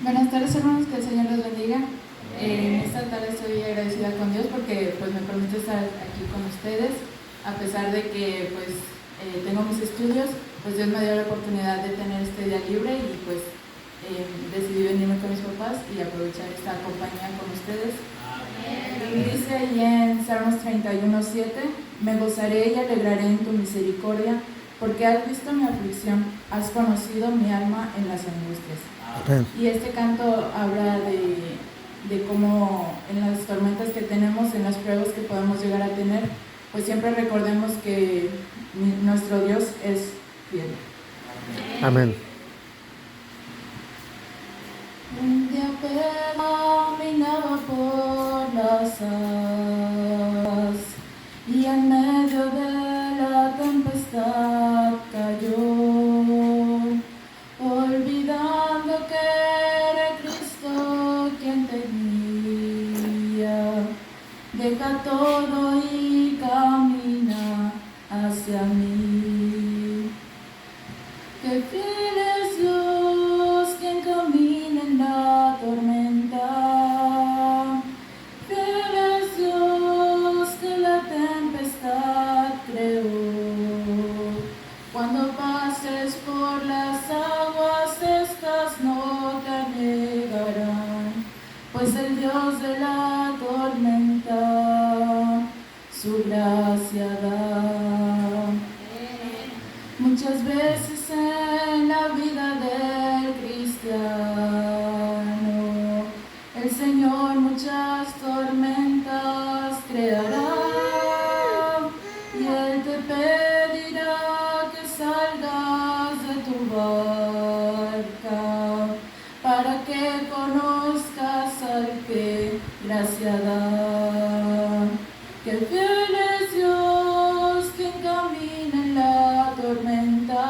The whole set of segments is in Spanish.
Buenas tardes, hermanos, que el Señor los bendiga. Esta tarde estoy agradecida con Dios porque pues me permite estar aquí con ustedes, a pesar de que tengo mis estudios, pues Dios me dio la oportunidad de tener este día libre y pues decidí venirme con mis papás y aprovechar esta compañía con ustedes. Y dice ahí en Salmos 31:7, me gozaré y alegraré en tu misericordia, porque has visto mi aflicción, has conocido mi alma en las angustias. Amén. Y este canto habla de cómo en las tormentas que tenemos, en las pruebas que podemos llegar a tener, pues siempre recordemos que nuestro Dios es fiel. Amén. Un día caminaba por las aguas y en medio de la tempestad cayó, olvidando que era Cristo quien te guía. Deja todo y camina hacia mí. Que fiel es Dios quien camina en la tormenta. Fiel es Dios que la tempestad creó. Cuando pases por las aguas, estas no te anegarán, pues el Dios de la tormenta su gracia da. Muchas veces en la vida del cristiano, el Señor muchas tormentas creará y Él te pedirá que salgas de tu barca para que conozcas al que gracia da. Que fiel es Dios quien camina en la tormenta.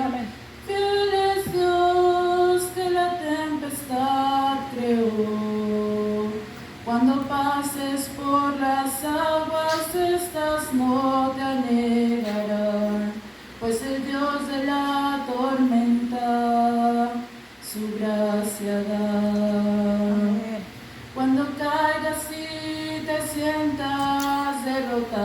Amén. Fiel es Dios que la tempestad creó. Cuando pases por las aguas, estas no te anegarán, pues el Dios de la tormenta su gracia da. Amén. Cuando caigas y te sientas derrotado,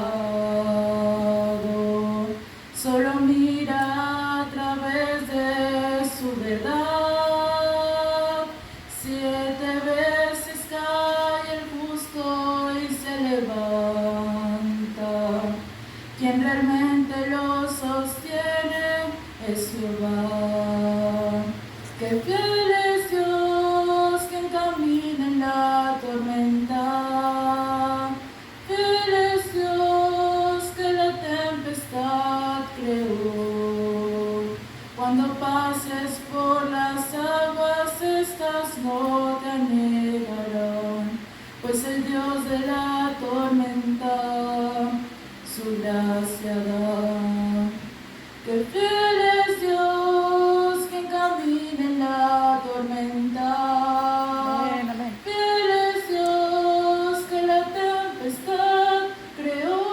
solo mira a través de su verdad. 7 veces cae el justo y se levanta. Quien realmente lo sostiene es Jehová. Que fiel es Dios quien camina en la tormenta. Fiel es Dios que la tempestad creó. Cuando pases por las aguas, estas no te anegarán, pues el Dios de la tormenta su gracia da. Que fiel es Dios quien camina en la tormenta. Amén, amén. Fiel es Dios que la tempestad creó.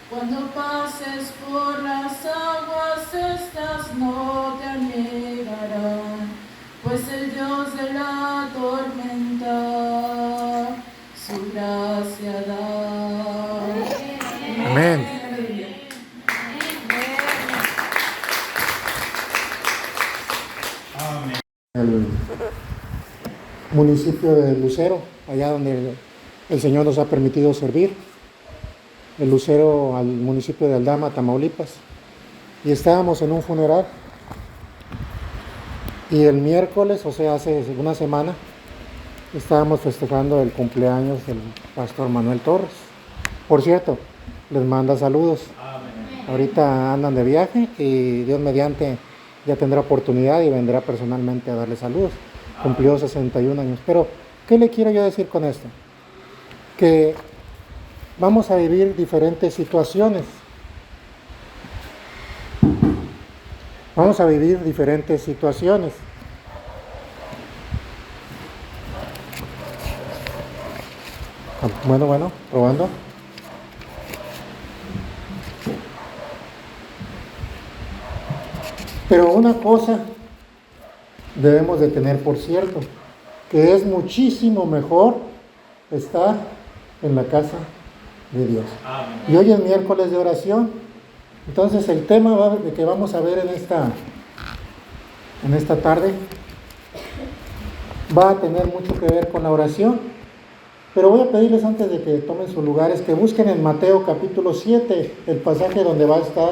Cuando pases por las aguas, estas no te anegarán, pues el Dios de la tormenta su gracia da. Amén. El municipio de Lucero, allá donde el Señor nos ha permitido servir, el Lucero al municipio de Aldama, Tamaulipas, y estábamos en un funeral, y el miércoles, o sea, hace una semana, estábamos festejando el cumpleaños del pastor Manuel Torres. Por cierto, les manda saludos. Ahorita andan de viaje y Dios mediante ya tendrá oportunidad y vendrá personalmente a darle saludos. Cumplió 61 años. Pero, ¿qué le quiero yo decir con esto? Que vamos a vivir diferentes situaciones. Vamos a vivir diferentes situaciones. Bueno, probando. Pero una cosa debemos de tener por cierto, que es muchísimo mejor estar en la casa de Dios. Amén. Y hoy es miércoles de oración. Entonces el tema que vamos a ver en esta tarde va a tener mucho que ver con la oración. Pero voy a pedirles, antes de que tomen sus lugares, que busquen en Mateo capítulo 7, el pasaje donde va a estar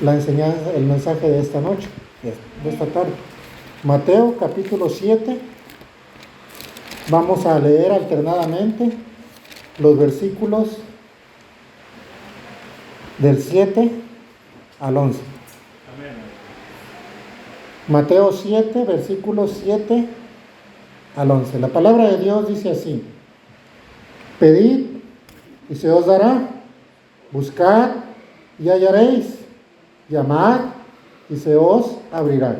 la enseñanza, el mensaje de esta noche, de esta tarde. Mateo capítulo 7, vamos a leer alternadamente los versículos del 7 al 11. Mateo 7, versículos 7 al 11. La palabra de Dios dice así: pedid y se os dará, buscad y hallaréis, llamad y se os abrirá.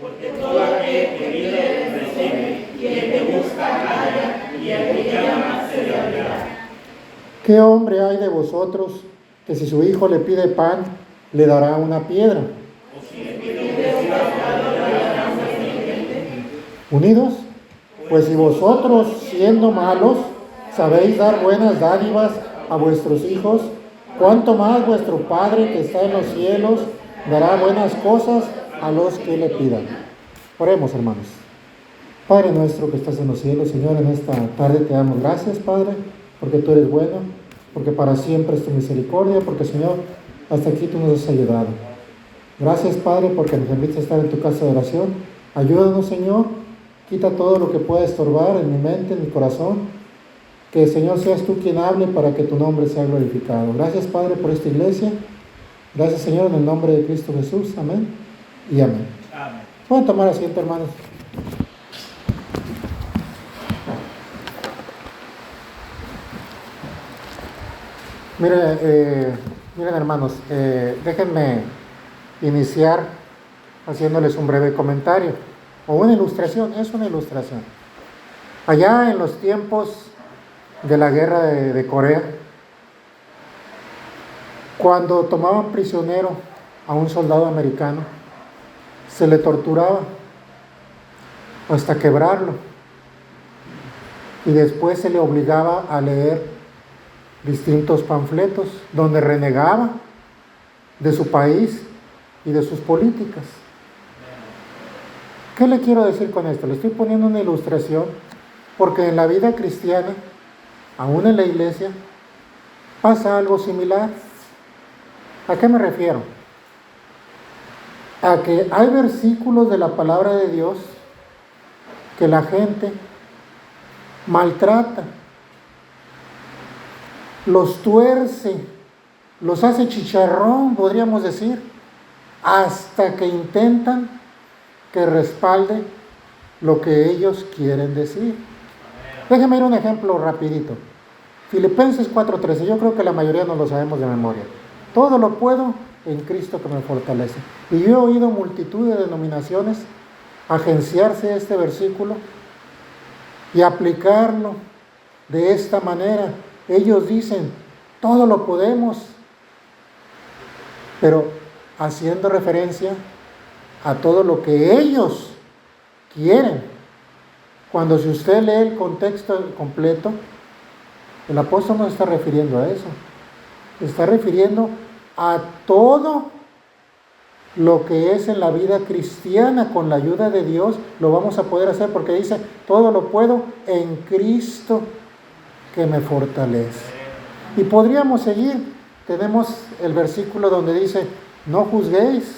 Porque todo aquel que pide recibe, y el que busca halla, y el que llama se le abrirá. ¿Qué hombre hay de vosotros que si su hijo le pide pan, le dará una piedra? ¿O si le pide pescado, le dará una serpiente? ¿Unidos? Pues si vosotros, siendo malos, sabéis dar buenas dádivas a vuestros hijos, ¿cuánto más vuestro Padre que está en los cielos dará buenas cosas a los que le pidan? Oremos, hermanos. Padre nuestro que estás en los cielos, Señor, en esta tarde te damos gracias, Padre, porque tú eres bueno, porque para siempre es tu misericordia, porque, Señor, hasta aquí tú nos has ayudado. Gracias, Padre, porque nos permites estar en tu casa de oración. Ayúdanos, Señor. Quita todo lo que pueda estorbar en mi mente, en mi corazón. Que, Señor, seas tú quien hable para que tu nombre sea glorificado. Gracias, Padre, por esta iglesia. Gracias, Señor, en el nombre de Cristo Jesús. Amén y amén. Amén. Pueden tomar asiento, hermanos. Miren, hermanos, déjenme iniciar haciéndoles un breve comentario o una ilustración. Es una ilustración. Allá en los tiempos de la guerra de Corea, cuando tomaban prisionero a un soldado americano, se le torturaba hasta quebrarlo, y después se le obligaba a leer distintos panfletos donde renegaba de su país y de sus políticas. ¿Qué le quiero decir con esto? Le estoy poniendo una ilustración porque en la vida cristiana, aún en la iglesia, pasa algo similar. ¿A qué me refiero? A que hay versículos de la palabra de Dios que la gente maltrata, los tuerce, los hace chicharrón, podríamos decir, hasta que intentan que respalde lo que ellos quieren decir. Déjenme ir un ejemplo rapidito. Filipenses 4:13, yo creo que la mayoría no lo sabemos de memoria. Todo lo puedo en Cristo que me fortalece. Y yo he oído multitud de denominaciones agenciarse este versículo y aplicarlo de esta manera. Ellos dicen, todo lo podemos, pero haciendo referencia a todo lo que ellos quieren. Cuando si usted lee el contexto completo, el apóstol no está refiriendo a eso. Está refiriendo a todo lo que es en la vida cristiana. Con la ayuda de Dios lo vamos a poder hacer, porque dice, todo lo puedo en Cristo que me fortalece. Y podríamos seguir. Tenemos el versículo donde dice, no juzguéis.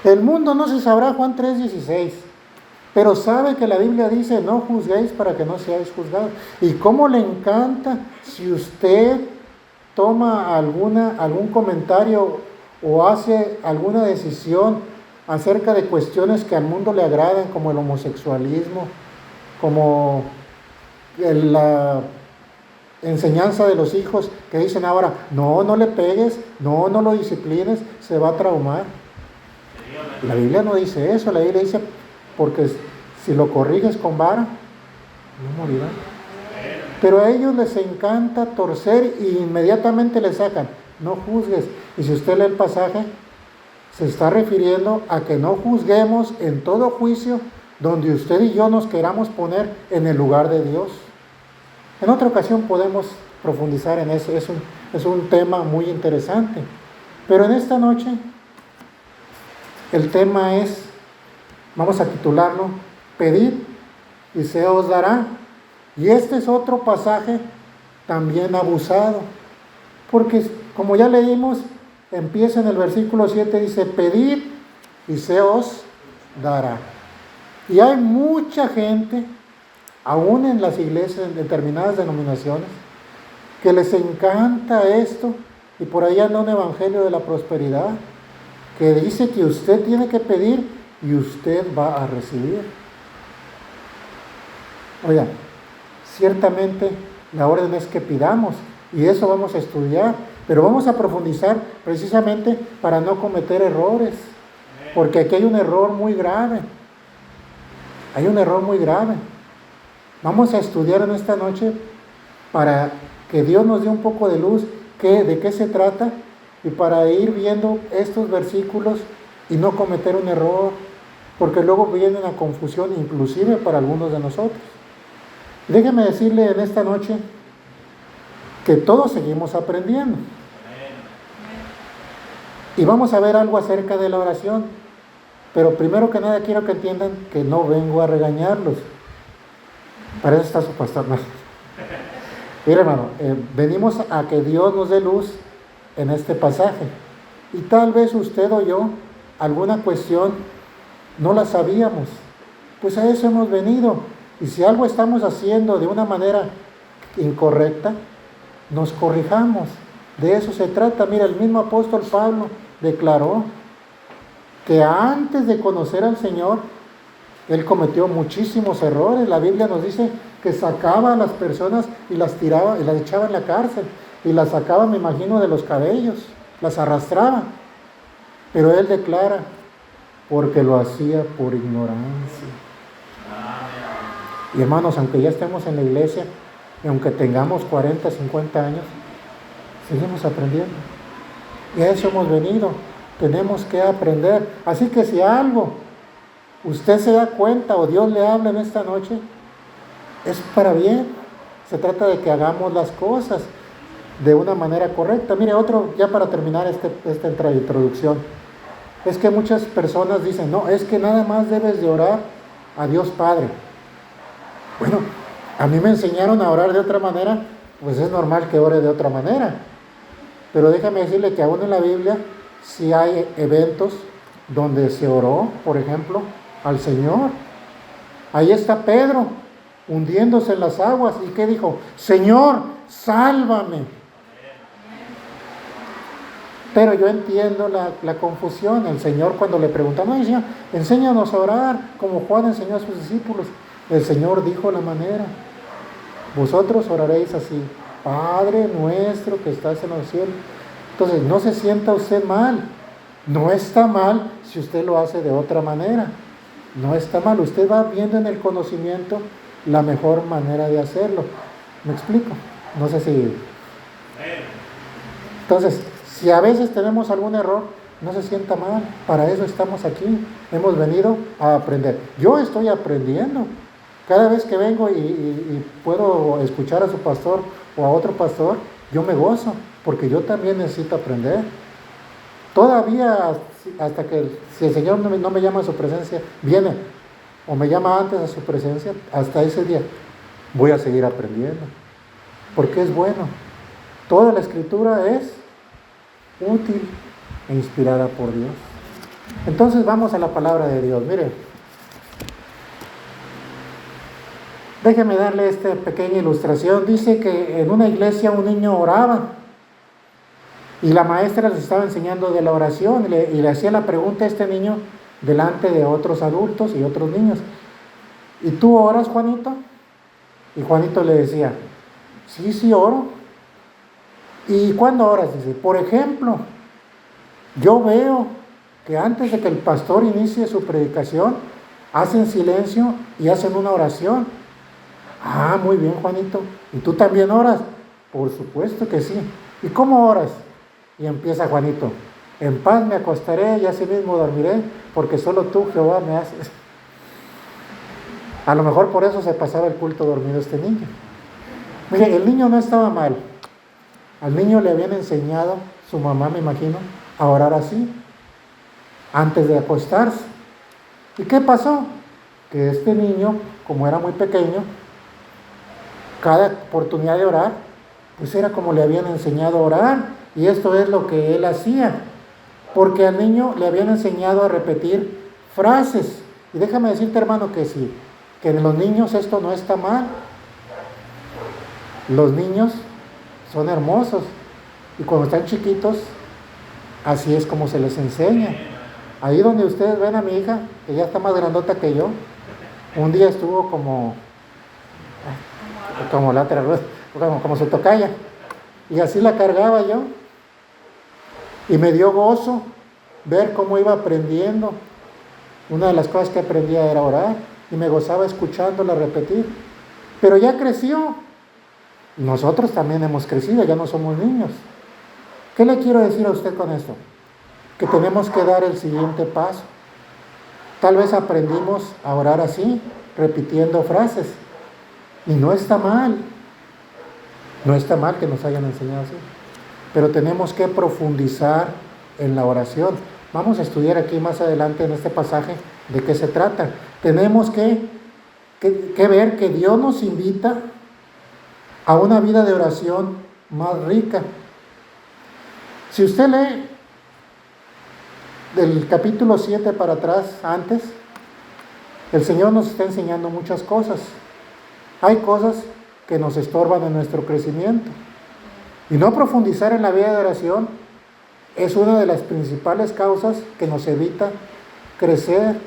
El mundo no se sabrá, Juan 3:16, pero sabe que la Biblia dice, no juzguéis para que no seáis juzgados. Y cómo le encanta si usted toma algún comentario o hace alguna decisión acerca de cuestiones que al mundo le agradan, como el homosexualismo, como la enseñanza de los hijos, que dicen ahora, no le pegues, no lo disciplines, se va a traumar. La Biblia no dice eso. La Biblia dice, porque si lo corriges con vara, no morirá. Pero a ellos les encanta torcer y inmediatamente le sacan, no juzgues. Y si usted lee el pasaje, se está refiriendo a que no juzguemos en todo juicio donde usted y yo nos queramos poner en el lugar de Dios. En otra ocasión podemos profundizar en eso, es un tema muy interesante. Pero en esta noche el tema es, vamos a titularlo, pedid y se os dará. Y este es otro pasaje también abusado, porque como ya leímos, empieza en el versículo 7, dice, pedid y se os dará. Y hay mucha gente, aún en las iglesias, en determinadas denominaciones, que les encanta esto, y por ahí anda un evangelio de la prosperidad, que dice que usted tiene que pedir y usted va a recibir. Oiga, ciertamente la orden es que pidamos, y eso vamos a estudiar, pero vamos a profundizar precisamente para no cometer errores, porque aquí hay un error muy grave. Hay un error muy grave. Vamos a estudiar en esta noche para que Dios nos dé un poco de luz de qué se trata, y para ir viendo estos versículos y no cometer un error, porque luego viene una confusión inclusive para algunos de nosotros. Déjeme decirle en esta noche que todos seguimos aprendiendo. Y vamos a ver algo acerca de la oración. Pero primero que nada quiero que entiendan que no vengo a regañarlos. Para eso está su pastor. No. Mira, hermano, venimos a que Dios nos dé luz en este pasaje. Y tal vez usted o yo, alguna cuestión no la sabíamos. Pues a eso hemos venido. Y si algo estamos haciendo de una manera incorrecta, nos corrijamos. De eso se trata. Mira, el mismo apóstol Pablo declaró que antes de conocer al Señor, él cometió muchísimos errores. La Biblia nos dice que sacaba a las personas y las tiraba y las echaba en la cárcel, y las sacaba, me imagino, de los cabellos, las arrastraba. Pero él declara, porque lo hacía por ignorancia. Y hermanos, aunque ya estemos en la iglesia, y aunque tengamos 40, 50 años, seguimos aprendiendo. Y a eso hemos venido. Tenemos que aprender. Así que si algo usted se da cuenta o Dios le habla en esta noche, es para bien. Se trata de que hagamos las cosas de una manera correcta. Mire, otro, ya para terminar esta introducción, es que muchas personas dicen, no, es que nada más debes de orar a Dios Padre. Bueno, a mí me enseñaron a orar de otra manera, pues es normal que ore de otra manera. Pero déjame decirle que aún en la Biblia sí hay eventos donde se oró, por ejemplo, al Señor. Ahí está Pedro, hundiéndose en las aguas. ¿Y qué dijo? Señor, sálvame. Pero yo entiendo la confusión. El Señor, cuando le preguntaron, no, Señor, enséñanos a orar, como Juan enseñó a sus discípulos. El Señor dijo la manera. Vosotros oraréis así: Padre nuestro que estás en los cielos. Entonces, no se sienta usted mal. No está mal si usted lo hace de otra manera. No está mal. Usted va viendo en el conocimiento la mejor manera de hacerlo. ¿Me explico? No sé si... Entonces, si a veces tenemos algún error, no se sienta mal. Para eso estamos aquí. Hemos venido a aprender. Yo estoy aprendiendo. Cada vez que vengo y puedo escuchar a su pastor o a otro pastor, yo me gozo, porque yo también necesito aprender. Todavía, hasta que si el Señor no me llama a su presencia, viene, o me llama antes a su presencia, hasta ese día voy a seguir aprendiendo, porque es bueno. Toda la Escritura es útil e inspirada por Dios. Entonces vamos a la palabra de Dios. Mire, déjeme darle esta pequeña ilustración. Dice que en una iglesia un niño oraba y la maestra les estaba enseñando de la oración y le hacía la pregunta a este niño delante de otros adultos y otros niños: ¿y tú oras, Juanito? Y Juanito le decía: sí oro. ¿Y cuándo oras? Dice: por ejemplo, yo veo que antes de que el pastor inicie su predicación, hacen silencio y hacen una oración. Ah, muy bien, Juanito. ¿Y tú también oras? Por supuesto que sí. ¿Y cómo oras? Y empieza Juanito: En paz me acostaré y asimismo dormiré, porque solo tú, Jehová, me haces. A lo mejor por eso se pasaba el culto dormido este niño. Mire, el niño no estaba mal. Al niño le habían enseñado, su mamá me imagino, a orar así, antes de acostarse. ¿Y qué pasó? Que este niño, como era muy pequeño, cada oportunidad de orar, pues era como le habían enseñado a orar. Y esto es lo que él hacía. Porque al niño le habían enseñado a repetir frases. Y déjame decirte, hermano, que sí, que en los niños esto no está mal. Los niños son hermosos. Y cuando están chiquitos, así es como se les enseña. Ahí donde ustedes ven a mi hija, que ya está más grandota que yo, un día estuvo como lateral, como su tocaya. Y así la cargaba yo. Y me dio gozo ver cómo iba aprendiendo. Una de las cosas que aprendía era orar. Y me gozaba escuchándola repetir. Pero ya creció. Nosotros también hemos crecido, ya no somos niños. ¿Qué le quiero decir a usted con esto? Que tenemos que dar el siguiente paso. Tal vez aprendimos a orar así, repitiendo frases. Y no está mal. No está mal que nos hayan enseñado así. Pero tenemos que profundizar en la oración. Vamos a estudiar aquí más adelante en este pasaje de qué se trata. Tenemos que ver que Dios nos invita a una vida de oración más rica. Si usted lee del capítulo 7 para atrás, antes, el Señor nos está enseñando muchas cosas. Hay cosas que nos estorban en nuestro crecimiento. Y no profundizar en la vida de oración es una de las principales causas que nos evita crecer,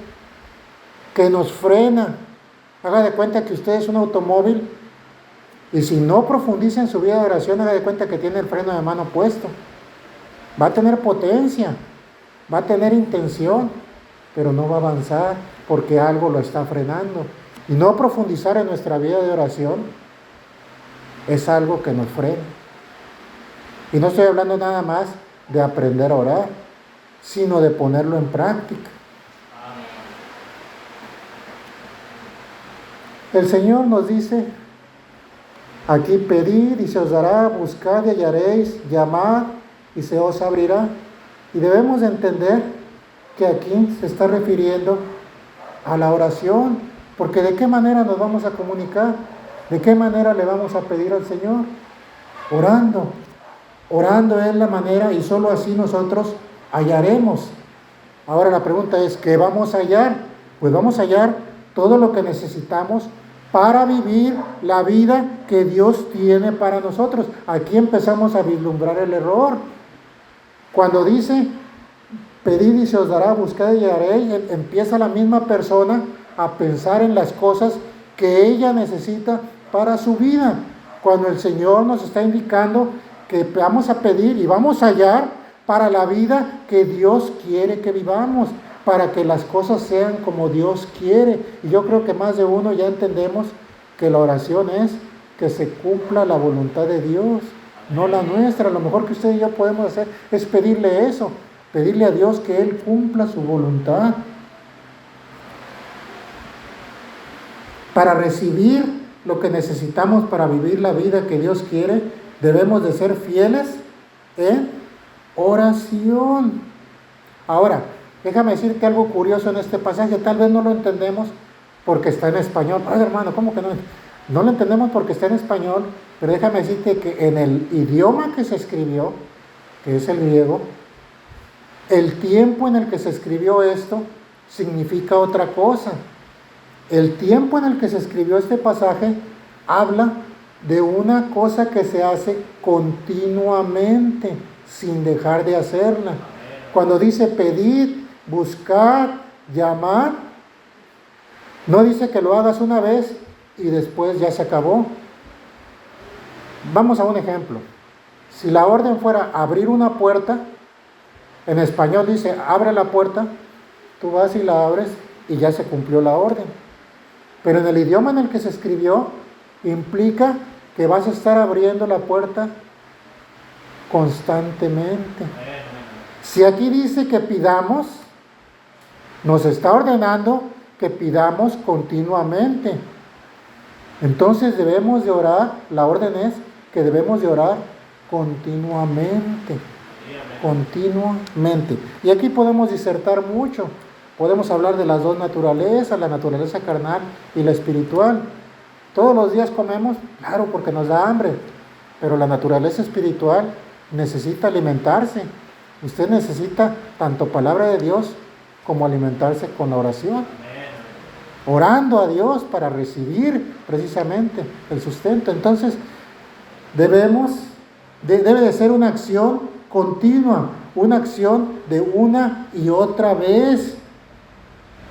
que nos frena. Haga de cuenta que usted es un automóvil y si no profundiza en su vida de oración, haga de cuenta que tiene el freno de mano puesto. Va a tener potencia, va a tener intención, pero no va a avanzar porque algo lo está frenando. Y no profundizar en nuestra vida de oración es algo que nos frena. Y no estoy hablando nada más de aprender a orar, sino de ponerlo en práctica. El Señor nos dice aquí: pedid y se os dará, buscad y hallaréis, llamad y se os abrirá. Y debemos de entender que aquí se está refiriendo a la oración, porque ¿de qué manera nos vamos a comunicar? ¿De qué manera le vamos a pedir al Señor? Orando. Orando es la manera, y solo así nosotros hallaremos. Ahora la pregunta es, ¿qué vamos a hallar? Pues vamos a hallar todo lo que necesitamos para vivir la vida que Dios tiene para nosotros. Aquí empezamos a vislumbrar el error. Cuando dice, pedid y se os dará, buscad y hallaréis, empieza la misma persona a pensar en las cosas que ella necesita para su vida. Cuando el Señor nos está indicando que vamos a pedir y vamos a hallar para la vida que Dios quiere que vivamos, para que las cosas sean como Dios quiere. Y yo creo que más de uno ya entendemos que la oración es que se cumpla la voluntad de Dios, no la nuestra. Lo mejor que usted y yo podemos hacer es pedirle eso, pedirle a Dios que Él cumpla su voluntad. Para recibir lo que necesitamos para vivir la vida que Dios quiere, debemos de ser fieles en oración. Ahora, déjame decirte algo curioso en este pasaje. Tal vez no lo entendemos porque está en español. Ay, hermano, ¿cómo que no? No lo entendemos porque está en español, pero déjame decirte que en el idioma que se escribió, que es el griego, el tiempo en el que se escribió esto significa otra cosa. El tiempo en el que se escribió este pasaje habla de una cosa que se hace continuamente, sin dejar de hacerla. Cuando dice pedid, buscar, llamar, no dice que lo hagas una vez y después ya se acabó. Vamos a un ejemplo. Si la orden fuera abrir una puerta, en español dice abre la puerta, tú vas y la abres y ya se cumplió la orden. Pero en el idioma en el que se escribió implica que vas a estar abriendo la puerta constantemente. Si aquí dice que pidamos, nos está ordenando que pidamos continuamente. Entonces debemos de orar, la orden es que debemos de orar continuamente. Continuamente. Y aquí podemos disertar mucho. Podemos hablar de las dos naturalezas, la naturaleza carnal y la espiritual. Todos los días comemos, claro, porque nos da hambre, pero la naturaleza espiritual necesita alimentarse. Usted necesita tanto palabra de Dios como alimentarse con la oración. Orando a Dios para recibir precisamente el sustento. Entonces, debe de ser una acción continua, una acción de una y otra vez.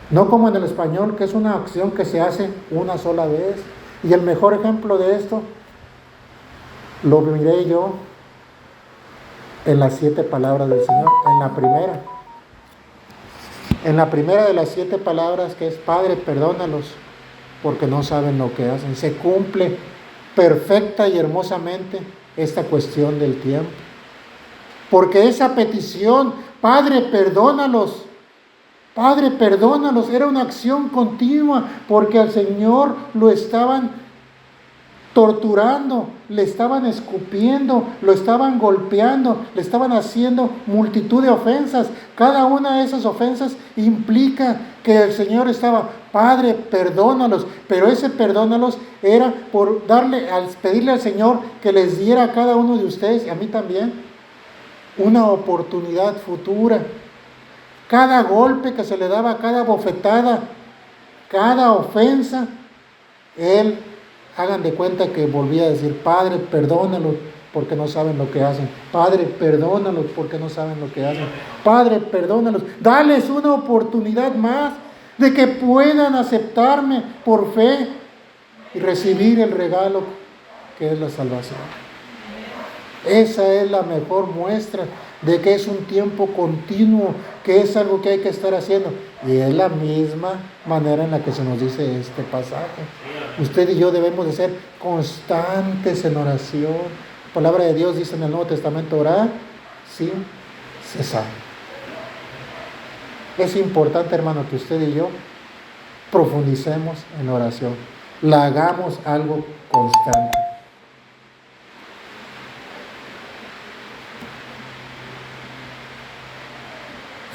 No como en el español, que es una acción que se hace una sola vez. Y el mejor ejemplo de esto lo miré yo en las 7 palabras del Señor, en la primera. En la primera de las 7 palabras, que es: Padre, perdónalos, porque no saben lo que hacen. Se cumple perfecta y hermosamente esta cuestión del tiempo. Porque esa petición, Padre, perdónalos, Padre, perdónalos, era una acción continua, porque al Señor lo estaban torturando, le estaban escupiendo, lo estaban golpeando, le estaban haciendo multitud de ofensas. Cada una de esas ofensas implica que el Señor estaba: Padre, perdónalos. Pero ese perdónalos era por pedirle al Señor que les diera a cada uno de ustedes, y a mí también, una oportunidad futura. Cada golpe que se le daba, cada bofetada, cada ofensa, Él, hagan de cuenta que volvía a decir: Padre, perdónalos porque no saben lo que hacen. Padre, perdónalos porque no saben lo que hacen. Padre, perdónalos. Dales una oportunidad más de que puedan aceptarme por fe y recibir el regalo que es la salvación. Esa es la mejor muestra de que es un tiempo continuo, que es algo que hay que estar haciendo. Y es la misma manera en la que se nos dice este pasaje. Usted y yo debemos de ser constantes en oración. La palabra de Dios dice en el Nuevo Testamento: orar sin cesar. Es importante, hermano, que usted y yo profundicemos en oración. La hagamos algo constante.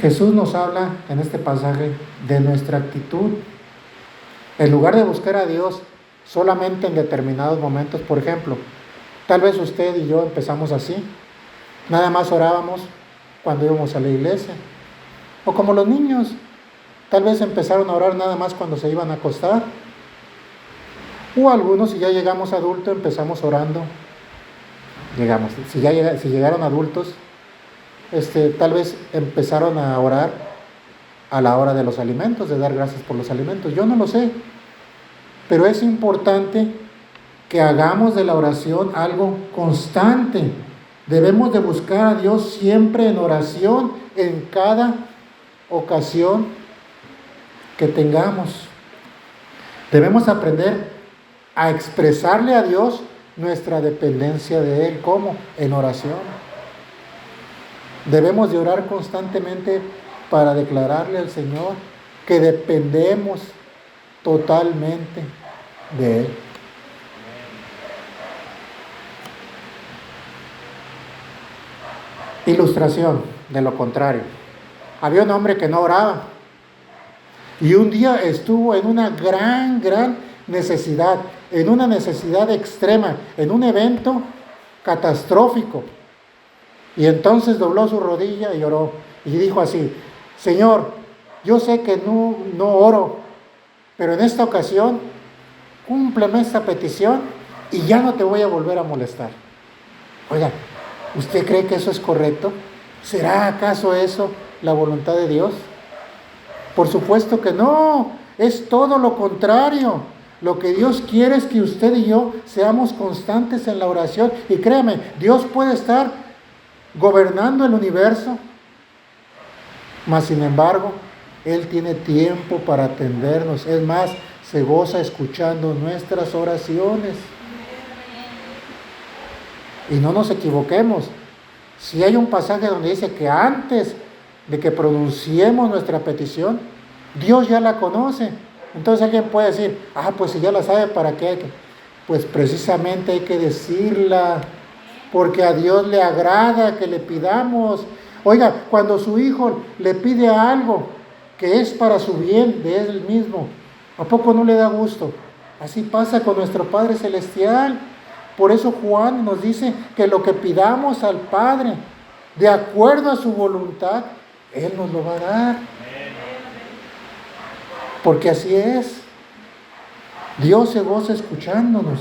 Jesús nos habla en este pasaje de nuestra actitud. En lugar de buscar a Dios solamente en determinados momentos, por ejemplo, tal vez usted y yo empezamos así, nada más orábamos cuando íbamos a la iglesia, o como los niños, tal vez empezaron a orar nada más cuando se iban a acostar, o algunos, si ya llegamos adultos, empezamos orando, si llegaron adultos, tal vez empezaron a orar a la hora de los alimentos, de dar gracias por los alimentos. Yo no lo sé, pero es importante que hagamos de la oración algo constante. Debemos de buscar a Dios siempre en oración, en cada ocasión que tengamos. Debemos aprender a expresarle a Dios nuestra dependencia de Él. ¿Cómo? En oración. Debemos de orar constantemente para declararle al Señor que dependemos totalmente de Él. Ilustración de lo contrario. Había un hombre que no oraba y un día estuvo en una gran necesidad, en una necesidad extrema, en un evento catastrófico. Y entonces dobló su rodilla y oró. Y dijo así: Señor, yo sé que no oro, pero en esta ocasión, cúmpleme esta petición y ya no te voy a volver a molestar. Oiga, ¿usted cree que eso es correcto? ¿Será acaso eso la voluntad de Dios? Por supuesto que no, es todo lo contrario. Lo que Dios quiere es que usted y yo seamos constantes en la oración. Y créame, Dios puede estar gobernando el universo, mas sin embargo, Él tiene tiempo para atendernos. Es más, se goza escuchando nuestras oraciones. Y no nos equivoquemos. Si hay un pasaje donde dice que antes de que pronunciemos nuestra petición, Dios ya la conoce. Entonces alguien puede decir, pues si ya la sabe, ¿para qué hay que? Pues precisamente hay que decirla, porque a Dios le agrada que le pidamos. Oiga, cuando su hijo le pide algo que es para su bien de él mismo, ¿a poco no le da gusto? Así pasa con nuestro Padre Celestial. Por eso Juan nos dice que lo que pidamos al Padre, de acuerdo a su voluntad, Él nos lo va a dar. Porque así es. Dios se goza escuchándonos.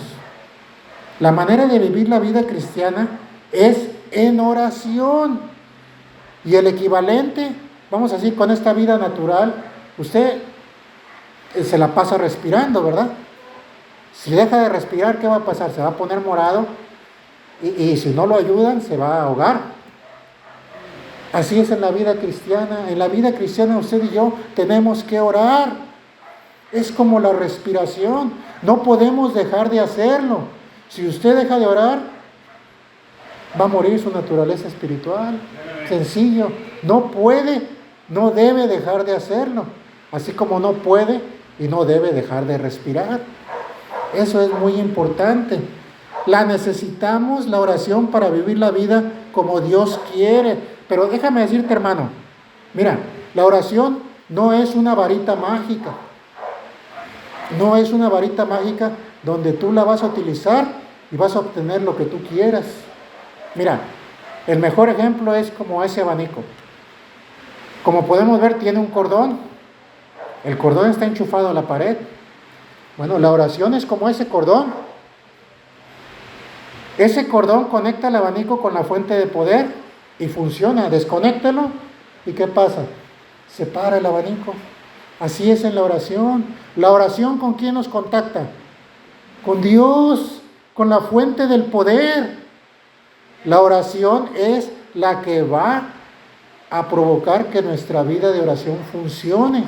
La manera de vivir la vida cristiana es en oración. Y el equivalente, vamos a decir, con esta vida natural, usted se la pasa respirando, ¿verdad? Si deja de respirar, ¿qué va a pasar? Se va a poner morado y si no lo ayudan, se va a ahogar. Así es en la vida cristiana. En la vida cristiana usted y yo tenemos que orar. Es como la respiración. No podemos dejar de hacerlo. Si usted deja de orar, va a morir su naturaleza espiritual. Sencillo. No puede, no debe dejar de hacerlo. Así como no puede y no debe dejar de respirar. Eso es muy importante. La necesitamos, la oración, para vivir la vida como Dios quiere. Pero déjame decirte, hermano, mira, la oración no es una varita mágica. No es una varita mágica donde tú la vas a utilizar y vas a obtener lo que tú quieras. Mira, el mejor ejemplo es como ese abanico. Como podemos ver, tiene un cordón. El cordón está enchufado a la pared. Bueno, la oración es como ese cordón. Ese cordón conecta el abanico con la fuente de poder y funciona. Desconéctalo y ¿qué pasa? Se para el abanico. Así es en la oración. La oración, ¿con quién nos contacta? Con Dios, con la fuente del poder. La oración es la que va a provocar que nuestra vida de oración funcione.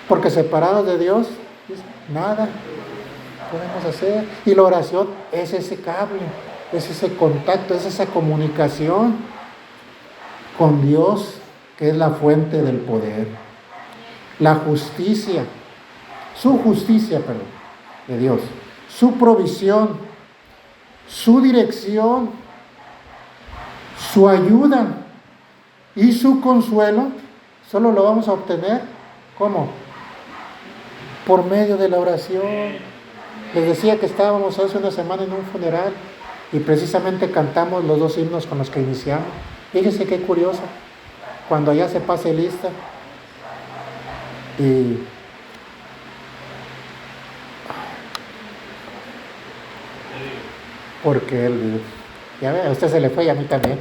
Porque separados de Dios, nada podemos hacer. Y la oración es ese cable, es ese contacto, es esa comunicación con Dios, que es la fuente del poder. La justicia, su justicia, de Dios, su provisión, su dirección, su ayuda y su consuelo, solo lo vamos a obtener, ¿cómo? Por medio de la oración. Les decía que estábamos hace una semana en un funeral y precisamente cantamos los 2 himnos con los que iniciamos. Fíjense qué curioso, cuando ya se pase lista y porque él, ya ve, a usted se le fue y a mí también,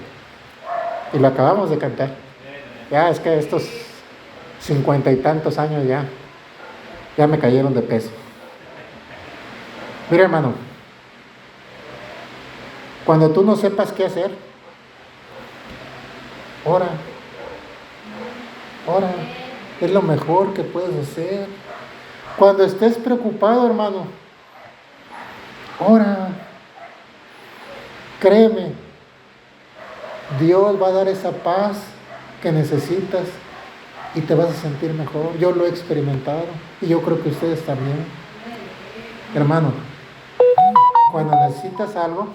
y lo acabamos de cantar. Ya es que estos 50 y tantos años ya me cayeron de peso. Mira, hermano, cuando tú no sepas qué hacer, ora. Es lo mejor que puedes hacer. Cuando estés preocupado, hermano, ora. Créeme, Dios va a dar esa paz que necesitas y te vas a sentir mejor. Yo lo he experimentado y yo creo que ustedes también. Hermano, cuando necesitas algo,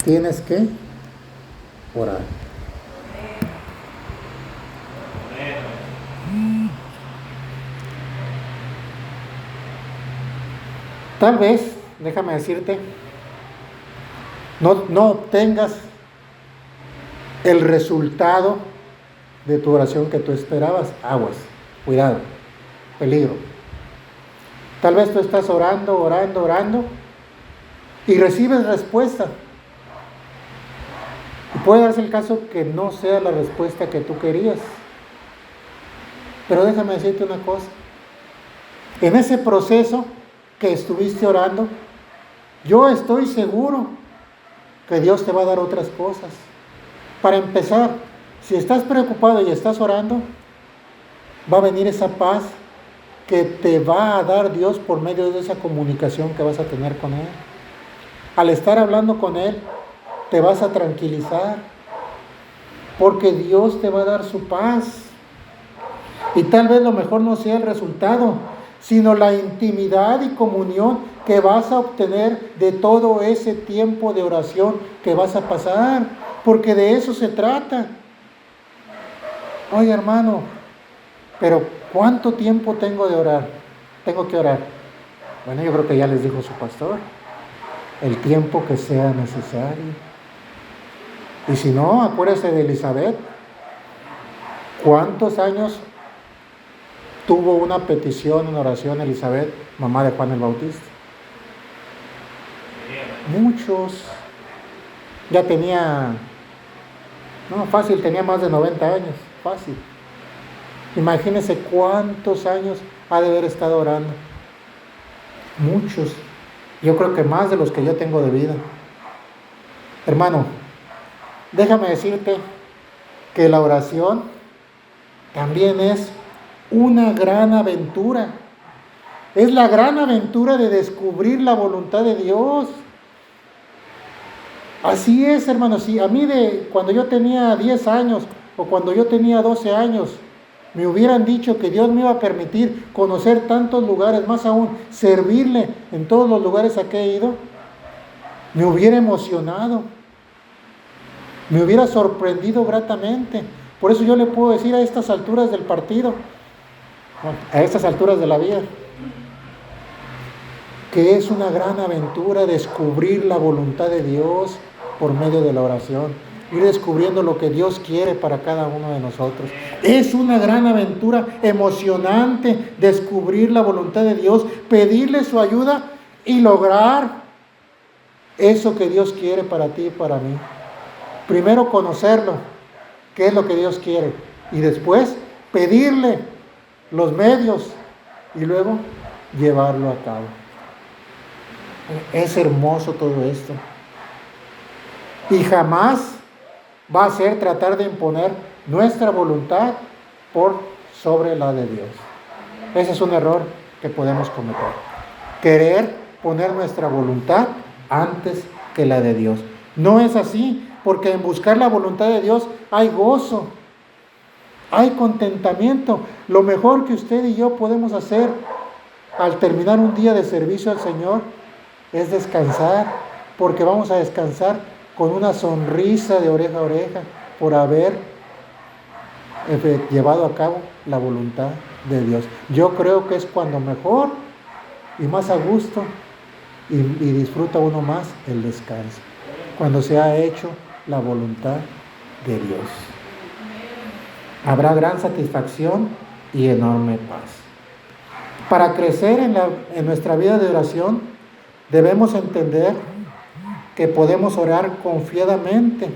tienes que orar. Tal vez, déjame decirte, no obtengas el resultado de tu oración que tú esperabas. Aguas, cuidado, peligro. Tal vez tú estás orando y recibes respuesta. Y puede darse el caso que no sea la respuesta que tú querías. Pero déjame decirte una cosa. En ese proceso que estuviste orando, yo estoy seguro que Dios te va a dar otras cosas. Para empezar, si estás preocupado y estás orando, va a venir esa paz que te va a dar Dios por medio de esa comunicación que vas a tener con Él. al estar hablando con Él, te vas a tranquilizar, porque Dios te va a dar su paz. Y tal vez lo mejor no sea el resultado, sino la intimidad y comunión que vas a obtener de todo ese tiempo de oración que vas a pasar, porque de eso se trata. Oye, hermano, pero ¿cuánto tiempo tengo de orar? Tengo que orar. Bueno, yo creo que ya les dijo su pastor, el tiempo que sea necesario. Y si no, acuérdese de Elizabeth. ¿Cuántos años tuvo una petición, una oración Elizabeth, mamá de Juan el Bautista? Muchos. Ya tenía, no, fácil, tenía más de 90 años, fácil. Imagínense cuántos años ha de haber estado orando. Muchos. Yo creo que más de los que yo tengo de vida. Hermano, déjame decirte que la oración también es una gran aventura. Es la gran aventura de descubrir la voluntad de Dios. Así es, hermano. Si a mí cuando yo tenía 10 años o cuando yo tenía 12 años, me hubieran dicho que Dios me iba a permitir conocer tantos lugares, más aún, servirle en todos los lugares a que he ido, me hubiera emocionado, me hubiera sorprendido gratamente. Por eso yo le puedo decir a estas alturas del partido, a estas alturas de la vida, que es una gran aventura descubrir la voluntad de Dios por medio de la oración, ir descubriendo lo que Dios quiere para cada uno de nosotros. Es una gran aventura emocionante descubrir la voluntad de Dios, pedirle su ayuda y lograr eso que Dios quiere para ti y para mí. Primero conocerlo, qué es lo que Dios quiere, y después pedirle los medios y luego llevarlo a cabo. Es hermoso todo esto. Y jamás va a ser tratar de imponer nuestra voluntad por sobre la de Dios. Ese es un error que podemos cometer. Querer poner nuestra voluntad antes que la de Dios. No es así, porque en buscar la voluntad de Dios hay gozo, hay contentamiento. Lo mejor que usted y yo podemos hacer al terminar un día de servicio al Señor es descansar, porque vamos a descansar con una sonrisa de oreja a oreja por haber llevado a cabo la voluntad de Dios. Yo creo que es cuando mejor y más a gusto y disfruta uno más el descanso, cuando se ha hecho la voluntad de Dios. Habrá gran satisfacción y enorme paz. Para crecer en nuestra vida de oración, debemos entender que podemos orar confiadamente,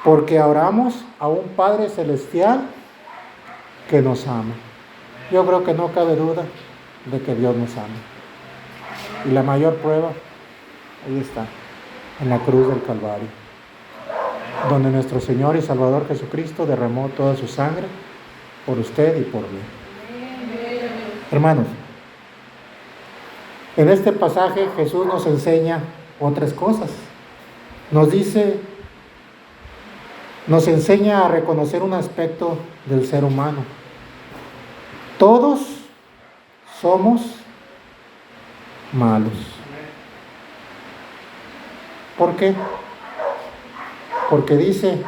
porque oramos a un Padre Celestial que nos ama. Yo creo que no cabe duda de que Dios nos ama. Y la mayor prueba, ahí está, en la cruz del Calvario, donde nuestro Señor y Salvador Jesucristo derramó toda su sangre por usted y por mí. Hermanos, en este pasaje Jesús nos enseña otras cosas. Nos enseña a reconocer un aspecto del ser humano. Todos somos malos. ¿Por qué? Porque dice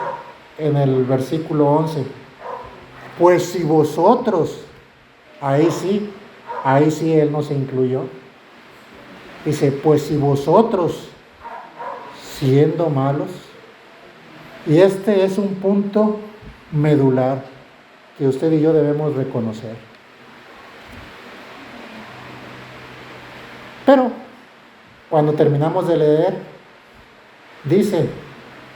en el versículo 11, pues si vosotros, ahí sí Él nos incluyó. Dice, pues si vosotros, siendo malos, y este es un punto medular que usted y yo debemos reconocer. Pero, cuando terminamos de leer, dice,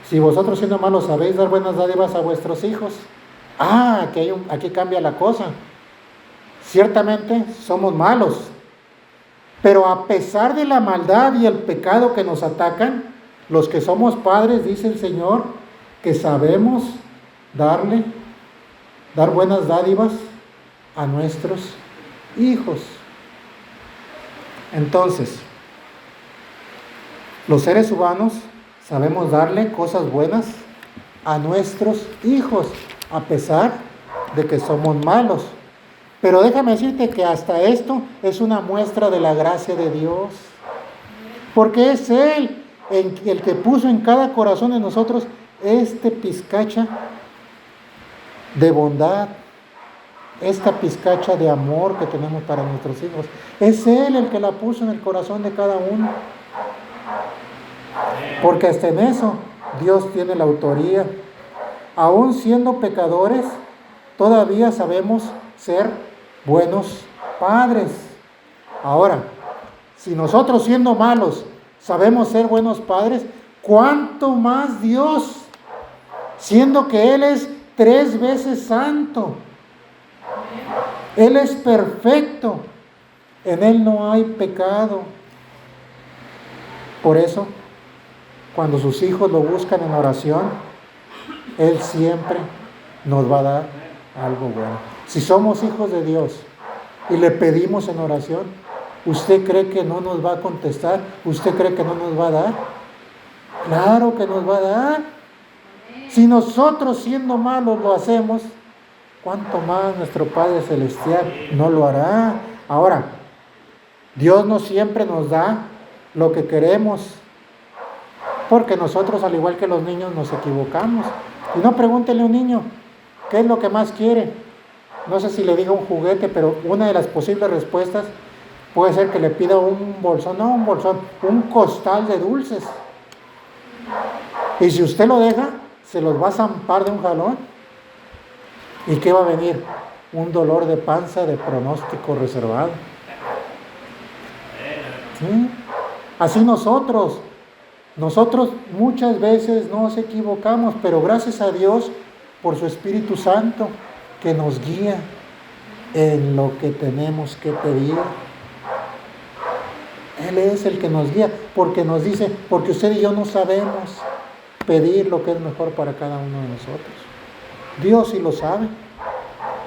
si vosotros siendo malos sabéis dar buenas dádivas a vuestros hijos. Aquí cambia la cosa. Ciertamente somos malos, pero a pesar de la maldad y el pecado que nos atacan, los que somos padres, dice el Señor, que sabemos dar buenas dádivas a nuestros hijos. Entonces, Los seres humanos sabemos darle cosas buenas a nuestros hijos, a pesar de que somos malos. Pero déjame decirte que hasta esto es una muestra de la gracia de Dios. Porque es Él el que puso en cada corazón de nosotros este pizcacha de bondad, esta pizcacha de amor que tenemos para nuestros hijos. Es Él el que la puso en el corazón de cada uno. Porque hasta en eso Dios tiene la autoría. Aún siendo pecadores, todavía sabemos ser buenos padres. Ahora, si nosotros siendo malos sabemos ser buenos padres, ¿cuánto más Dios? Siendo que Él es 3 veces santo. Él es perfecto. En Él no hay pecado. Por eso, cuando sus hijos lo buscan en oración, Él siempre nos va a dar algo bueno. Si somos hijos de Dios y le pedimos en oración, ¿usted cree que no nos va a contestar? ¿Usted cree que no nos va a dar? Claro que nos va a dar. Si nosotros siendo malos lo hacemos, ¿cuánto más nuestro Padre Celestial no lo hará? Ahora, Dios no siempre nos da lo que queremos, porque nosotros, al igual que los niños, nos equivocamos. Y no pregúntele a un niño, ¿qué es lo que más quiere? No sé si le diga un juguete, pero una de las posibles respuestas puede ser que le pida un bolsón, no un bolsón, un costal de dulces. Y si usted lo deja, se los va a zampar de un jalón. ¿Y qué va a venir? Un dolor de panza de pronóstico reservado. ¿Sí? Así nosotros muchas veces nos equivocamos, pero gracias a Dios por su Espíritu Santo que nos guía en lo que tenemos que pedir. Él es el que nos guía, porque nos dice, porque usted y yo no sabemos pedir lo que es mejor para cada uno de nosotros. Dios sí lo sabe,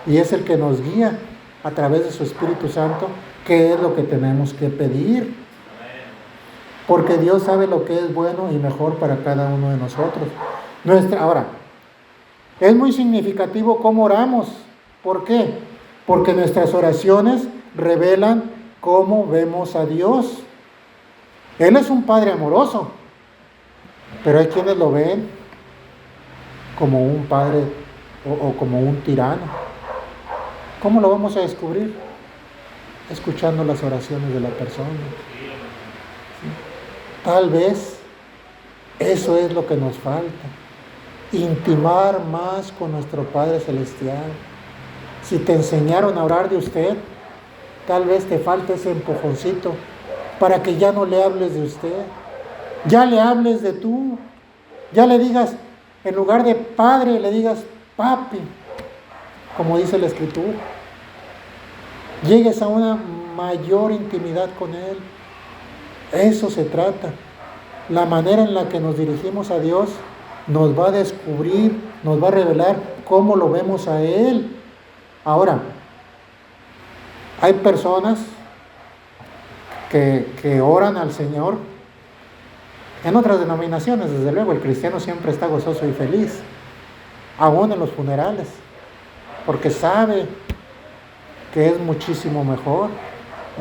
y es el que nos guía a través de su Espíritu Santo qué es lo que tenemos que pedir. Porque Dios sabe lo que es bueno y mejor para cada uno de nosotros. Ahora, es muy significativo cómo oramos. ¿Por qué? Porque nuestras oraciones revelan cómo vemos a Dios. Él es un Padre amoroso, pero hay quienes lo ven como un padre o como un tirano. ¿Cómo lo vamos a descubrir? Escuchando las oraciones de la persona. ¿Sí? Tal vez eso es lo que nos falta, intimar más con nuestro Padre Celestial. Si te enseñaron a orar de usted, tal vez te falta ese empujoncito para que ya no le hables de usted, ya le hables de tú, ya le digas, en lugar de Padre, le digas Papi, como dice la Escritura. Llegues a una mayor intimidad con Él. Eso se trata. La manera en la que nos dirigimos a Dios nos va a descubrir, nos va a revelar cómo lo vemos a Él. Ahora, hay personas que oran al Señor en otras denominaciones. Desde luego, el cristiano siempre está gozoso y feliz, aún en los funerales, porque sabe que es muchísimo mejor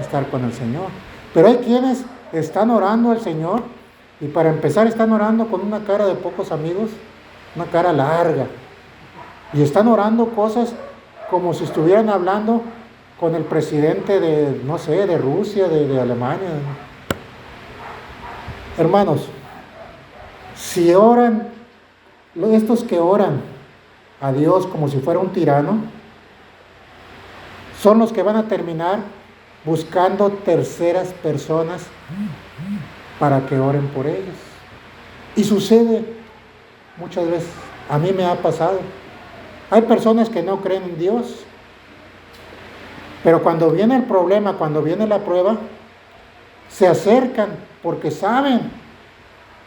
estar con el Señor. Pero hay quienes están orando al Señor y para empezar están orando con una cara de pocos amigos, una cara larga, y están orando cosas como si estuvieran hablando con el presidente de, no sé, de Rusia, de Alemania. Hermanos, si oran, estos que oran a Dios como si fuera un tirano, son los que van a terminar buscando terceras personas para que oren por ellos. Y sucede muchas veces, a mí me ha pasado. Hay personas que no creen en Dios, pero cuando viene el problema, cuando viene la prueba, se acercan porque saben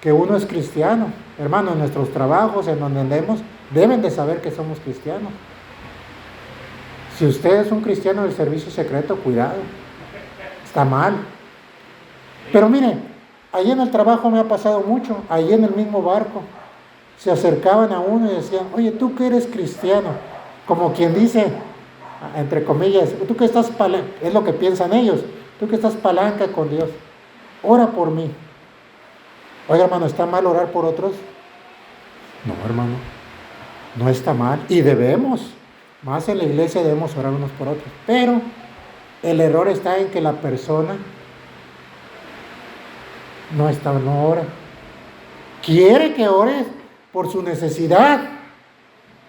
que uno es cristiano. Hermano, en nuestros trabajos, en donde andemos, deben de saber que somos cristianos. Si usted es un cristiano del servicio secreto, cuidado, está mal. Pero mire, Ahí en el trabajo me ha pasado mucho, ahí en el mismo barco. Se acercaban a uno y decían, oye, tú que eres cristiano, como quien dice, entre comillas, tú que estás palanca, es lo que piensan ellos, tú que estás palanca con Dios, ora por mí. Oiga, hermano, ¿está mal orar por otros? No, hermano, no está mal, y debemos, más en la iglesia debemos orar unos por otros, pero el error está en que la persona no ora. Quiere que ores por su necesidad,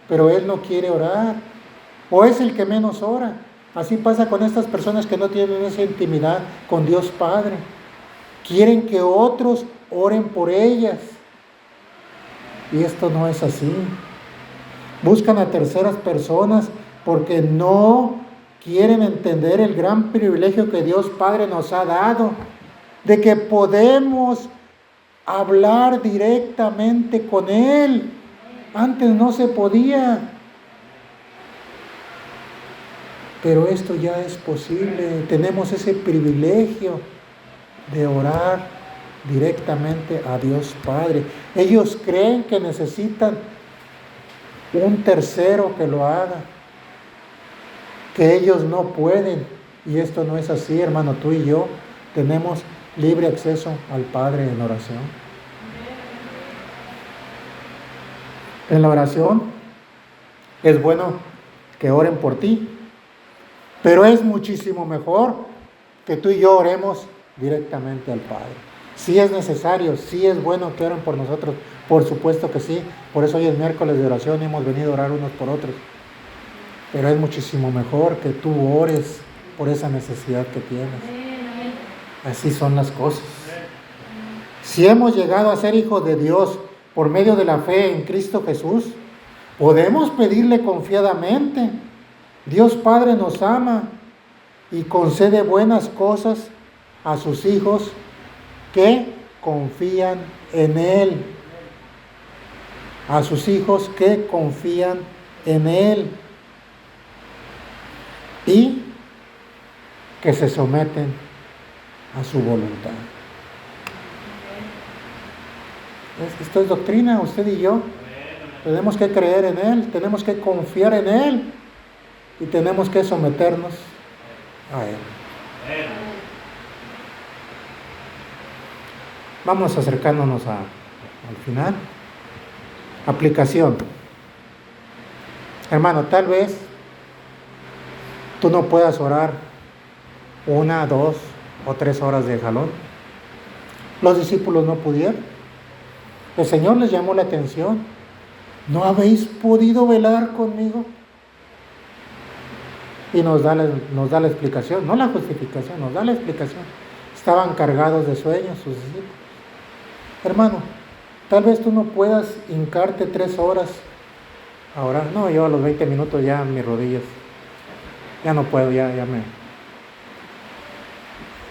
pero él no quiere orar, o es el que menos ora. Así pasa con estas personas que no tienen esa intimidad con Dios Padre. Quieren que otros oren por ellas, y esto no es así. Buscan a terceras personas porque no quieren entender el gran privilegio que Dios Padre nos ha dado, de que podemos hablar directamente con Él. Antes no se podía, pero esto ya es posible. Tenemos ese privilegio de orar directamente a Dios Padre. Ellos creen que necesitan un tercero que lo haga, que ellos no pueden, y esto no es así, hermano. Tú y yo tenemos libre acceso al Padre en oración. En la oración es bueno que oren por ti, pero es muchísimo mejor que tú y yo oremos directamente al Padre. Sí es necesario, sí es bueno que oren por nosotros, por supuesto que sí. Por eso hoy es miércoles de oración y hemos venido a orar unos por otros. Pero es muchísimo mejor que tú ores por esa necesidad que tienes. Así son las cosas. Si hemos llegado a ser hijos de Dios por medio de la fe en Cristo Jesús, podemos pedirle confiadamente. Dios Padre nos ama y concede buenas cosas a sus hijos que confían en Él. A sus hijos que confían en Él y que se someten a su voluntad. Esto es doctrina, usted y yo. Tenemos que creer en Él, tenemos que confiar en Él y tenemos que someternos a Él. Vamos acercándonos al final. Aplicación. Hermano, tal vez tú no puedas orar 1, 2 o 3 horas de jalón. Los discípulos no pudieron. El Señor les llamó la atención. ¿No habéis podido velar conmigo? Y nos da la explicación, no la justificación, nos da la explicación. Estaban cargados de sueño sus discípulos. Hermano, tal vez tú no puedas hincarte 3 horas a orar. No, yo a los 20 minutos ya mis rodillas, ya no puedo, ya me...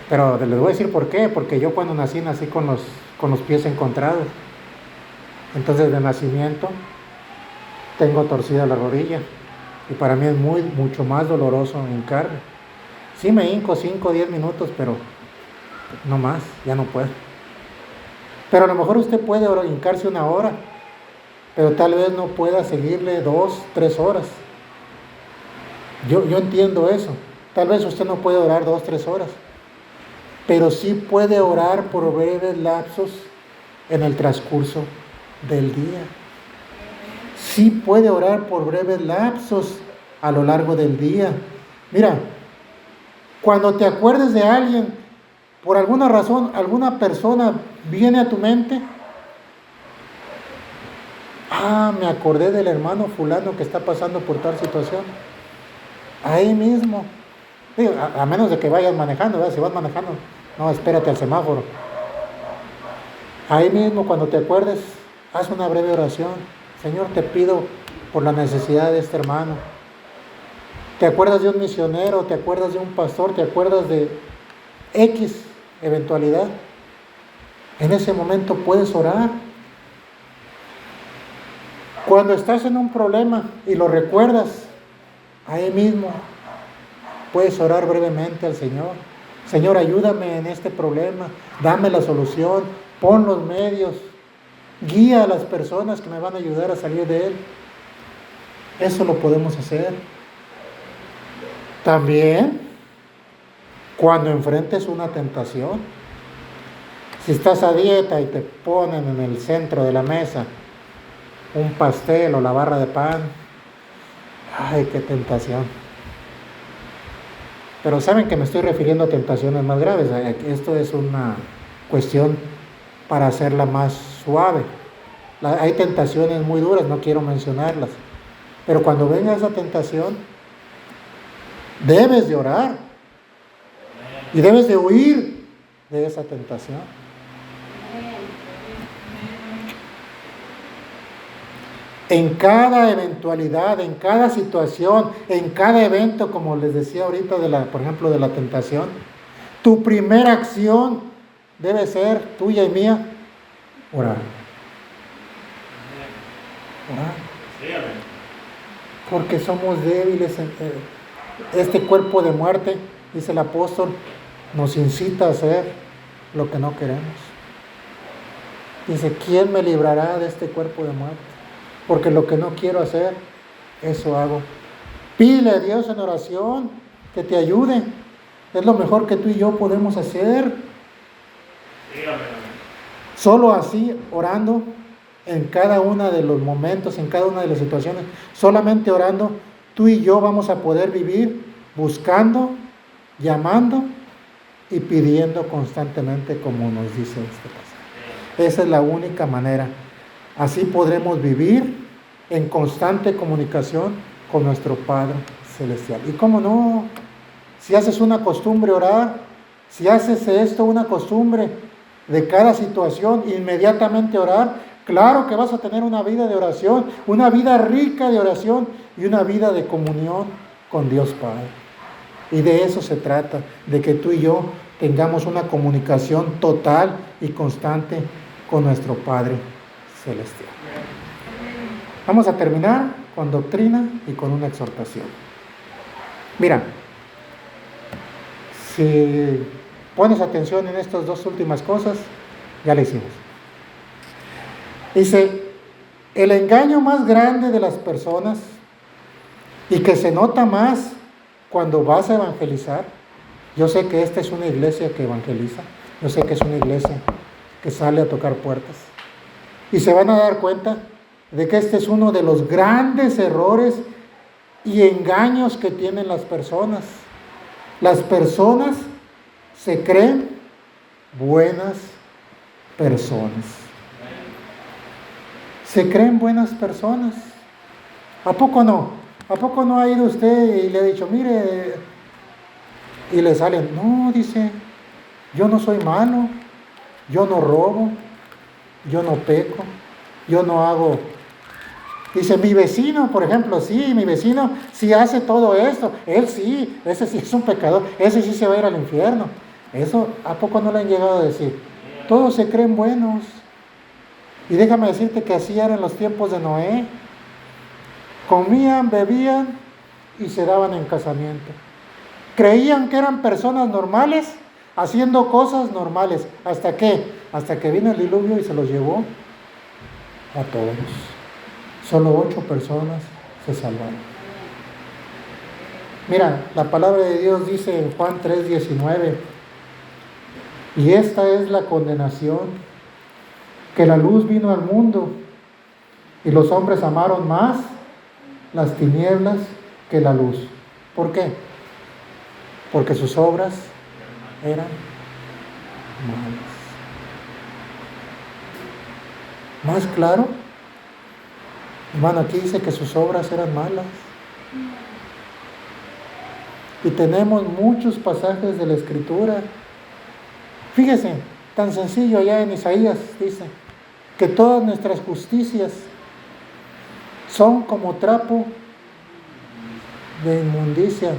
Pero les voy a decir por qué. Porque yo cuando nací con los pies encontrados. Entonces de nacimiento tengo torcida la rodilla. Y para mí es mucho más doloroso hincarme. Sí me hinco 5 o 10 minutos, pero no más, ya no puedo. Pero a lo mejor usted puede hincarse 1 hora, pero tal vez no pueda seguirle 2, 3 horas. Yo entiendo eso. Tal vez usted no puede orar 2, 3 horas, pero sí puede orar por breves lapsos en el transcurso del día. Sí puede orar por breves lapsos a lo largo del día. Mira, cuando te acuerdes de alguien, por alguna razón, alguna persona viene a tu mente. Me acordé del hermano fulano que está pasando por tal situación. Ahí mismo. Digo, a menos de que vayas manejando, ¿verdad? Si vas manejando, no, espérate al semáforo. Ahí mismo, cuando te acuerdes, haz una breve oración. Señor, te pido por la necesidad de este hermano. ¿Te acuerdas de un misionero? ¿Te acuerdas de un pastor? ¿Te acuerdas de X eventualidad? En ese momento puedes orar. Cuando estás en un problema y lo recuerdas, ahí mismo puedes orar brevemente al Señor. Señor, ayúdame en este problema, dame la solución, pon los medios, guía a las personas que me van a ayudar a salir de él. Eso lo podemos hacer. También, cuando enfrentes una tentación, si estás a dieta y te ponen en el centro de la mesa un pastel o la barra de pan, ¡ay, qué tentación! Pero saben que me estoy refiriendo a tentaciones más graves. Esto es una cuestión para hacerla más suave. Hay tentaciones muy duras, no quiero mencionarlas. Pero cuando venga esa tentación, debes de orar y debes de huir de esa tentación. En cada eventualidad, en cada situación, en cada evento, como les decía ahorita, por ejemplo, de la tentación, tu primera acción debe ser tuya y mía, orar. Orar. Porque somos débiles. Este cuerpo de muerte, dice el apóstol, nos incita a hacer lo que no queremos. Dice, ¿quién me librará de este cuerpo de muerte? Porque lo que no quiero hacer, eso hago. Pídele a Dios en oración que te ayude. Es lo mejor que tú y yo podemos hacer. Solo así, orando en cada uno de los momentos, en cada una de las situaciones, solamente orando, tú y yo vamos a poder vivir buscando, llamando y pidiendo constantemente, como nos dice este pasaje. Esa es la única manera. Así podremos vivir en constante comunicación con nuestro Padre Celestial. Y cómo no, si haces una costumbre orar, si haces esto una costumbre de cada situación, inmediatamente orar, claro que vas a tener una vida de oración, una vida rica de oración y una vida de comunión con Dios Padre. Y de eso se trata, de que tú y yo tengamos una comunicación total y constante con nuestro Padre Celestial. Vamos a terminar con doctrina y con una exhortación. Mira, si pones atención en estas dos últimas cosas, ya le hicimos. Dice, el engaño más grande de las personas y que se nota más cuando vas a evangelizar. Yo sé que esta es una iglesia que evangeliza, yo sé que es una iglesia que sale a tocar puertas. Y se van a dar cuenta de que este es uno de los grandes errores y engaños que tienen las personas. Las personas se creen buenas personas. Se creen buenas personas. ¿A poco no? ¿A poco no ha ido usted y le ha dicho, mire, y le salen, no, dice, yo no soy malo, yo no robo, yo no peco, yo no hago. Dice, mi vecino, por ejemplo, sí, mi vecino sí hace todo esto, él sí, ese sí es un pecador, ese sí se va a ir al infierno. Eso, ¿a poco no le han llegado a decir? Todos se creen buenos. Y déjame decirte que así eran los tiempos de Noé. Comían, bebían y se daban en casamiento. Creían que eran personas normales, haciendo cosas normales. ¿Hasta qué? Hasta que vino el diluvio y se los llevó a todos. Solo 8 personas se salvaron. Mira, la palabra de Dios dice en Juan 3:19, y esta es la condenación, que la luz vino al mundo y los hombres amaron más las tinieblas que la luz. ¿Por qué? Porque sus obras eran malas. ¿Más claro? Hermano, aquí dice que sus obras eran malas. Y tenemos muchos pasajes de la Escritura. Fíjese, tan sencillo allá en Isaías dice que todas nuestras justicias son como trapo de inmundicia.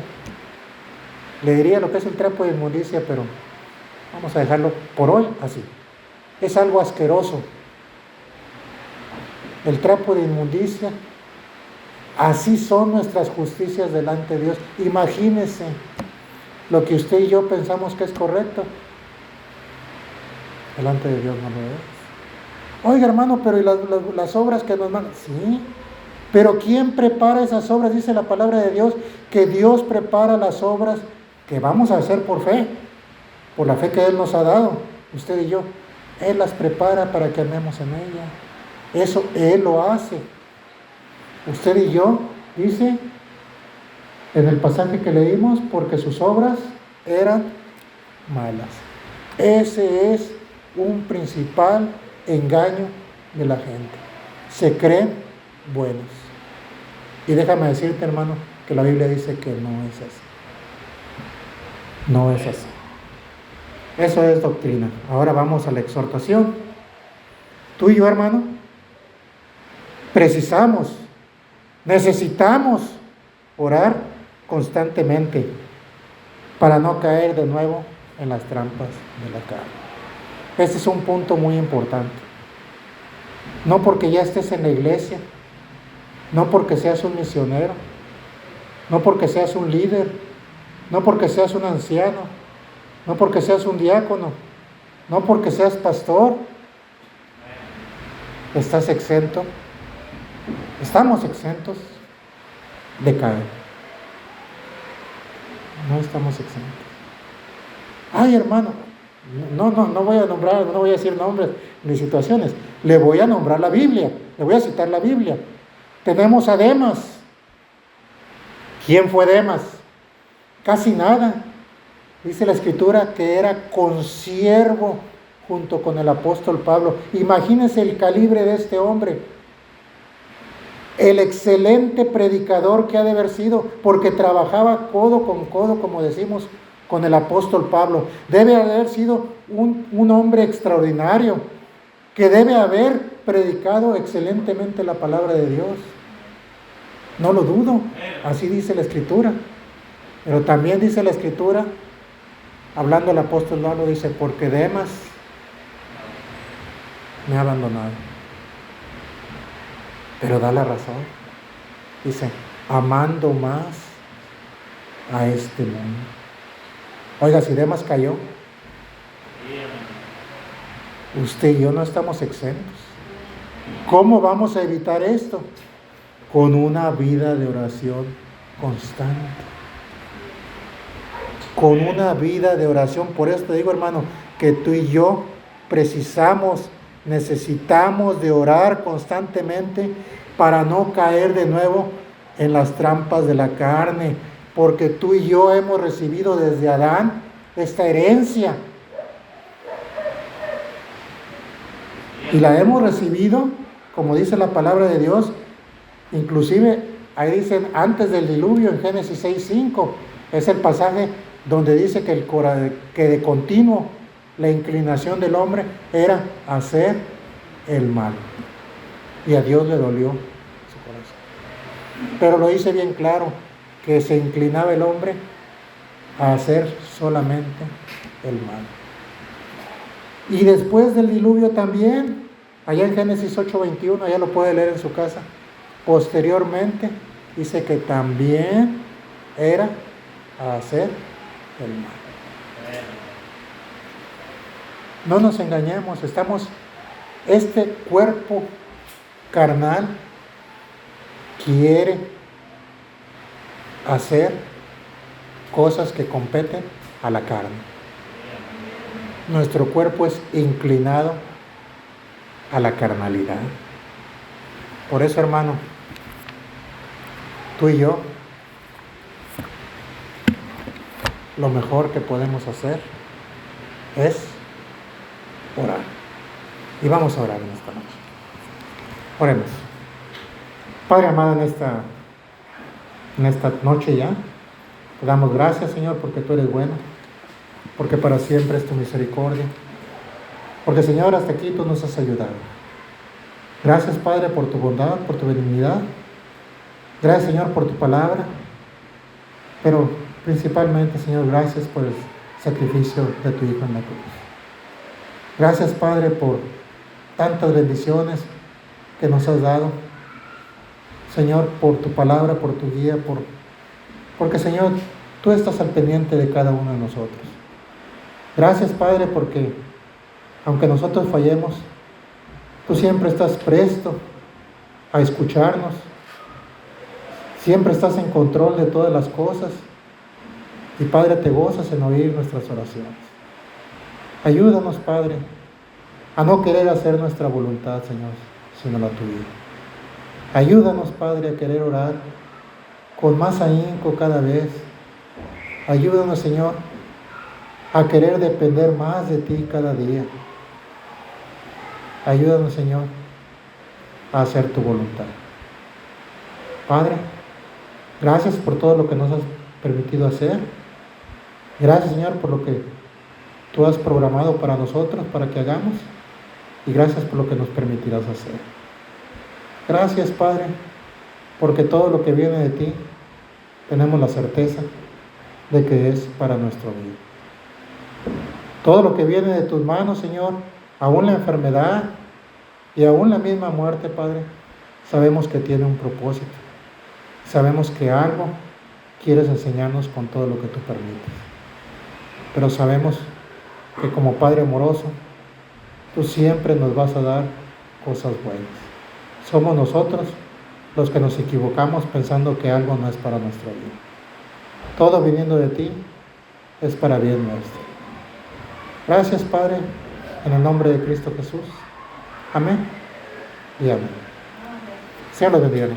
Le diría lo que es el trapo de inmundicia, pero vamos a dejarlo por hoy así. Es algo asqueroso. El trapo de inmundicia, así son nuestras justicias delante de Dios. Imagínense lo que usted y yo pensamos que es correcto, delante de Dios no lo es. Oiga, hermano, pero ¿y las obras que nos mandan? Sí, pero ¿quién prepara esas obras? Dice la palabra de Dios que Dios prepara las obras que vamos a hacer por fe, por la fe que Él nos ha dado, usted y yo. Él las prepara para que andemos en ella. Eso Él lo hace. Usted y yo, dice en el pasaje que leímos, porque sus obras eran malas. Ese es un principal engaño de la gente. Se creen buenos. Y déjame decirte, hermano, que la Biblia dice que no es así. No es así. Eso es doctrina. Ahora vamos a la exhortación. Tú y yo, hermano, necesitamos orar constantemente para no caer de nuevo en las trampas de la carne. Este es un punto muy importante. No porque ya estés en la iglesia, no porque seas un misionero, no porque seas un líder, no porque seas un anciano, no porque seas un diácono, no porque seas pastor, estás exento. Estamos exentos de caer. No estamos exentos. Ay, hermano, no voy a nombrar, no voy a decir nombres ni situaciones. Le voy a nombrar la Biblia, le voy a citar la Biblia. Tenemos a Demas. ¿Quién fue Demas? Casi nada. Dice la Escritura que era consiervo junto con el apóstol Pablo. Imagínense el calibre de este hombre. El excelente predicador que ha de haber sido, porque trabajaba codo con codo, como decimos, con el apóstol Pablo. Debe haber sido un hombre extraordinario, que debe haber predicado excelentemente la palabra de Dios. No lo dudo, así dice la Escritura. Pero también dice la Escritura, hablando el apóstol Pablo, dice, porque Demas me ha abandonado. Pero da la razón. Dice, amando más a este mundo. Oiga, si Demas cayó, usted y yo no estamos exentos. ¿Cómo vamos a evitar esto? Con una vida de oración constante. Con una vida de oración. Por eso te digo, hermano, que tú y yo necesitamos de orar constantemente para no caer de nuevo en las trampas de la carne, porque tú y yo hemos recibido desde Adán esta herencia y la hemos recibido, como dice la palabra de Dios, inclusive ahí dicen antes del diluvio en Génesis 6:5, es el pasaje donde dice que de continuo la inclinación del hombre era hacer el mal. Y a Dios le dolió su corazón. Pero lo dice bien claro, que se inclinaba el hombre a hacer solamente el mal. Y después del diluvio también, allá en Génesis 8:21, allá lo puede leer en su casa. Posteriormente dice que también era a hacer el mal. No nos engañemos, este cuerpo carnal quiere hacer cosas que competen a la carne. Nuestro cuerpo es inclinado a la carnalidad. Por eso, hermano, tú y yo, lo mejor que podemos hacer es orar. Y vamos a orar en esta noche. Oremos. Padre amado, en esta noche ya, te damos gracias, Señor, porque tú eres bueno, porque para siempre es tu misericordia, porque, Señor, hasta aquí tú nos has ayudado. Gracias, Padre, por tu bondad, por tu benignidad. Gracias, Señor, por tu palabra, pero principalmente, Señor, gracias por el sacrificio de tu Hijo en la cruz. Gracias, Padre, por tantas bendiciones que nos has dado. Señor, por tu palabra, por tu guía, porque, Señor, Tú estás al pendiente de cada uno de nosotros. Gracias, Padre, porque aunque nosotros fallemos, Tú siempre estás presto a escucharnos. Siempre estás en control de todas las cosas. Y Padre, te gozas en oír nuestras oraciones. Ayúdanos, Padre, a no querer hacer nuestra voluntad, Señor, sino la tuya. Ayúdanos, Padre, a querer orar con más ahínco cada vez. Ayúdanos, Señor, a querer depender más de ti cada día. Ayúdanos, Señor, a hacer tu voluntad. Padre, gracias por todo lo que nos has permitido hacer. Gracias, Señor, por lo que Tú has programado para nosotros, para que hagamos. Y gracias por lo que nos permitirás hacer. Gracias, Padre, porque todo lo que viene de Ti, tenemos la certeza de que es para nuestro bien. Todo lo que viene de Tus manos, Señor, aún la enfermedad y aún la misma muerte, Padre, sabemos que tiene un propósito. Sabemos que algo quieres enseñarnos con todo lo que Tú permites. Pero sabemos que como Padre amoroso, Tú siempre nos vas a dar cosas buenas. Somos nosotros los que nos equivocamos pensando que algo no es para nuestro bien. Todo viniendo de Ti es para bien nuestro. Gracias, Padre, en el nombre de Cristo Jesús. Amén y amén. Señor los bendiga.